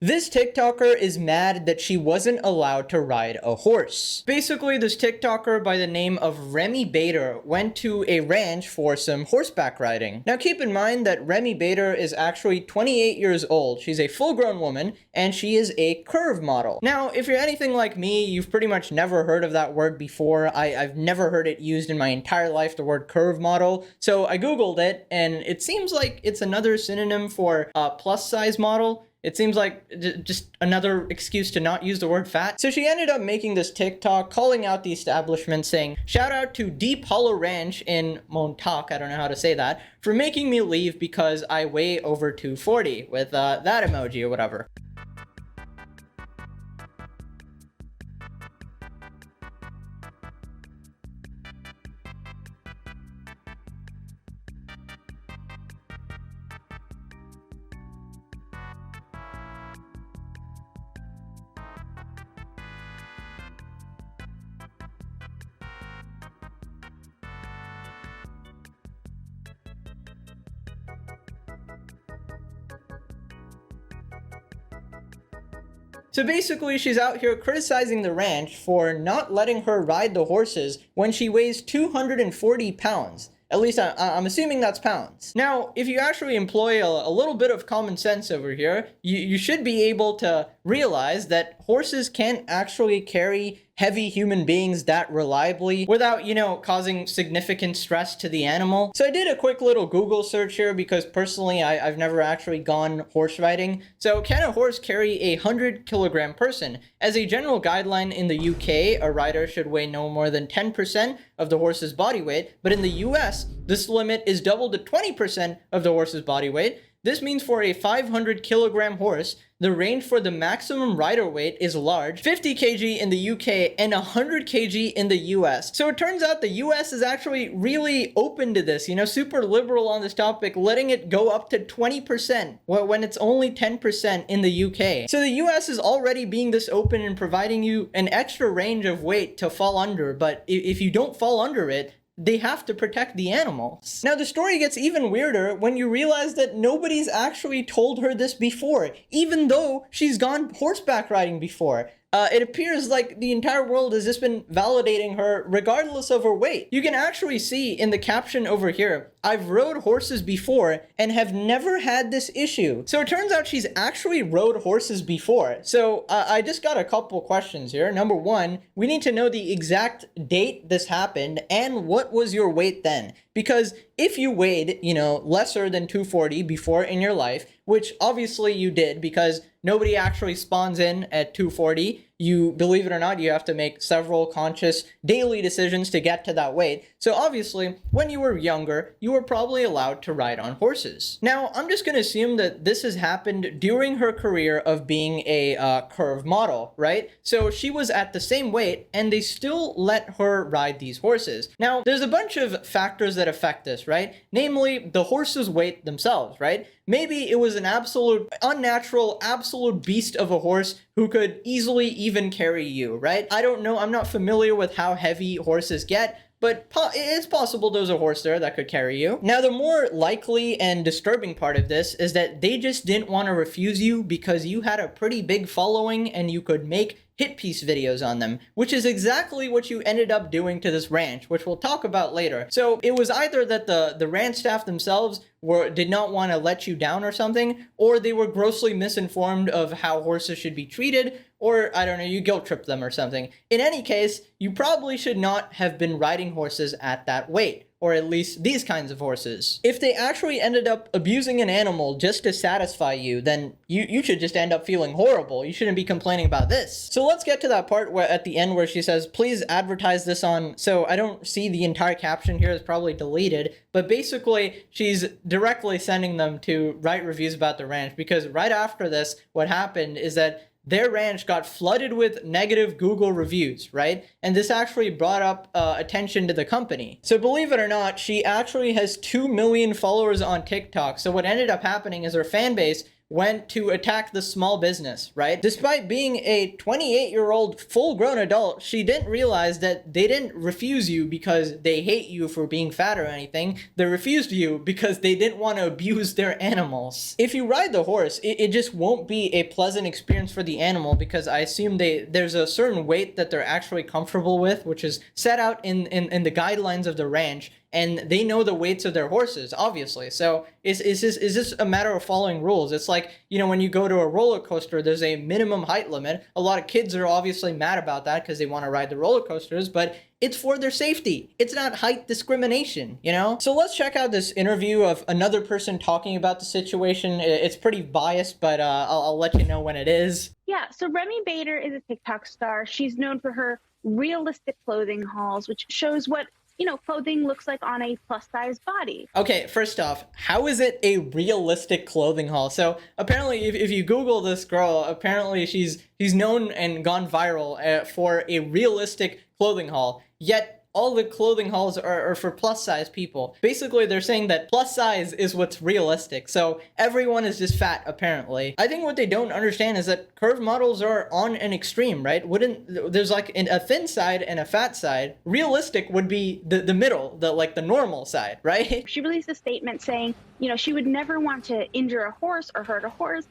This TikToker is mad that she wasn't allowed to ride a horse. Basically, this TikToker by the name of Remy Bader went to a ranch for some horseback riding. Now keep in mind that Remy Bader is actually 28 years old. She's a full-grown woman, and she is a curve model. Now, if you're anything like me, you've pretty much never heard of that word before. I've never heard it used in my entire life, the word curve model. So I Googled it, and it seems like it's another synonym for plus-size model. It seems like just another excuse to not use the word fat. So she ended up making this TikTok calling out the establishment saying, shout out to Deep Hollow Ranch in Montauk, I don't know how to say that, for making me leave because I weigh over 240 with that emoji or whatever. So basically, she's out here criticizing the ranch for not letting her ride the horses when she weighs 240 pounds. At least I'm assuming that's pounds. Now, if you actually employ a little bit of common sense over here, you should be able to realize that horses can't actually carry heavy human beings that reliably without, causing significant stress to the animal. So I did a quick little Google search here because personally I've never actually gone horse riding. So can a horse carry a 100-kilogram person? As a general guideline in the UK, a rider should weigh no more than 10% of the horse's body weight, but in the US, this limit is doubled to 20% of the horse's body weight. This means for a 500-kilogram horse, the range for the maximum rider weight is large, 50 kg in the UK and 100 kg in the US. So it turns out the US is actually really open to this, super liberal on this topic, letting it go up to 20% when it's only 10% in the UK. So the US is already being this open and providing you an extra range of weight to fall under, but if you don't fall under it, they have to protect the animals. Now, the story gets even weirder when you realize that nobody's actually told her this before, even though she's gone horseback riding before. It appears like the entire world has just been validating her regardless of her weight. You can actually see in the caption over here, I've rode horses before and have never had this issue. So it turns out she's actually rode horses before. So I just got a couple questions here. Number one, we need to know the exact date this happened and what was your weight then? Because if you weighed, lesser than 240 before in your life, which obviously you did because nobody actually spawns in at 240. You, believe it or not, you have to make several conscious daily decisions to get to that weight. So obviously, when you were younger, you were probably allowed to ride on horses. Now, I'm just going to assume that this has happened during her career of being a curve model, right? So she was at the same weight and they still let her ride these horses. Now, there's a bunch of factors that affect this, right? Namely, the horse's weight themselves, right? Maybe it was an absolute unnatural, absolute beast of a horse who could easily even carry you, right? I don't know. I'm not familiar with how heavy horses get, but it's possible there's a horse there that could carry you. Now, the more likely and disturbing part of this is that they just didn't want to refuse you because you had a pretty big following and you could make hit piece videos on them, which is exactly what you ended up doing to this ranch, which we'll talk about later. So it was either that the ranch staff themselves did not want to let you down or something, or they were grossly misinformed of how horses should be treated, or I don't know, you guilt tripped them or something. In any case, you probably should not have been riding horses at that weight, or at least these kinds of horses. If they actually ended up abusing an animal just to satisfy you, then you should just end up feeling horrible. You shouldn't be complaining about this. So let's get to that part where at the end where she says, please advertise this on, so I don't see the entire caption here, it's probably deleted, but basically she's directly sending them to write reviews about the ranch, because right after this, what happened is that their ranch got flooded with negative Google reviews, right? And this actually brought up attention to the company. So believe it or not, she actually has 2 million followers on TikTok. So what ended up happening is her fan base went to attack the small business, right? Despite being a 28-year-old full-grown adult, she didn't realize that they didn't refuse you because they hate you for being fat or anything. They refused you because they didn't want to abuse their animals. If you ride the horse, it just won't be a pleasant experience for the animal, because I assume there's a certain weight that they're actually comfortable with, which is set out in the guidelines of the ranch, and they know the weights of their horses, obviously. So is this a matter of following rules? It's like, you know, when you go to a roller coaster, there's a minimum height limit. A lot of kids are obviously mad about that because they want to ride the roller coasters, but it's for their safety. It's not height discrimination, you know? So let's check out this interview of another person talking about the situation. It's pretty biased, but I'll let you know when it is. Yeah, so Remy Bader is a TikTok star. She's known for her realistic clothing hauls, which shows what, you know, clothing looks like on a plus-size body. Okay, first off, how is it a realistic clothing haul? So apparently, if you Google this girl, apparently she's known and gone viral for a realistic clothing haul. Yet all the clothing hauls are for plus size people. Basically, they're saying that plus size is what's realistic. So everyone is just fat, apparently. I think what they don't understand is that curve models are on an extreme, right? There's like a thin side and a fat side. Realistic would be the middle, the normal side, right? She released a statement saying, you know, she would never want to injure a horse or hurt a horse,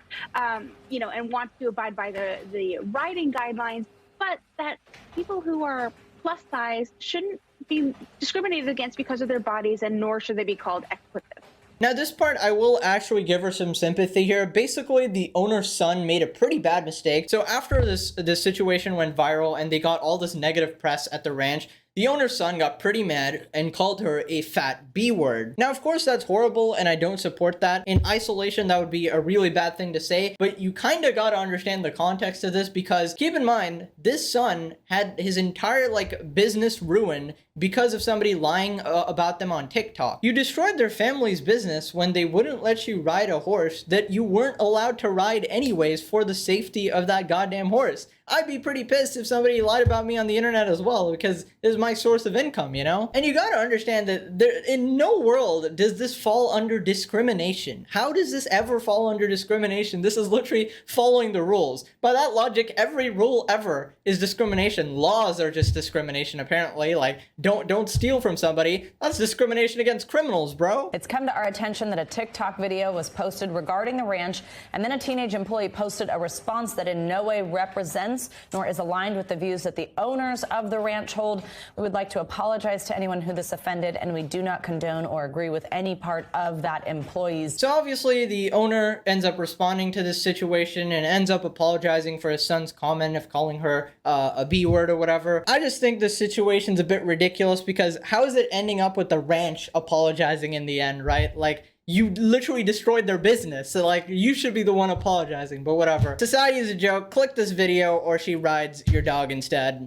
you know, and want to abide by the riding guidelines, but that people who are plus size shouldn't be discriminated against because of their bodies, and nor should they be called expletive. Now, this part, I will actually give her some sympathy here. Basically, the owner's son made a pretty bad mistake. So after this situation went viral and they got all this negative press at the ranch, the owner's son got pretty mad and called her a fat B word. Now, of course, that's horrible and I don't support that. In isolation, that would be a really bad thing to say, but you kind of got to understand the context of this, because keep in mind, this son had his entire business ruined because of somebody lying about them on TikTok. You destroyed their family's business when they wouldn't let you ride a horse that you weren't allowed to ride anyways for the safety of that goddamn horse. I'd be pretty pissed if somebody lied about me on the internet as well, because this is my source of income, you know? And you gotta understand that in no world does this fall under discrimination. How does this ever fall under discrimination? This is literally following the rules. By that logic, every rule ever is discrimination. Laws are just discrimination, apparently. Like, don't steal from somebody. That's discrimination against criminals, bro. It's come to our attention that a TikTok video was posted regarding the ranch, and then a teenage employee posted a response that in no way represents nor is aligned with the views that the owners of the ranch hold. We would like to apologize to anyone who this offended, and we do not condone or agree with any part of that employee's. So obviously the owner ends up responding to this situation and ends up apologizing for his son's comment of calling her a B word or whatever. I just think this situation's a bit ridiculous, because how is it ending up with the ranch apologizing in the end, right? Like, you literally destroyed their business, so you should be the one apologizing, but whatever. Society is a joke. Click this video or she rides your dog instead.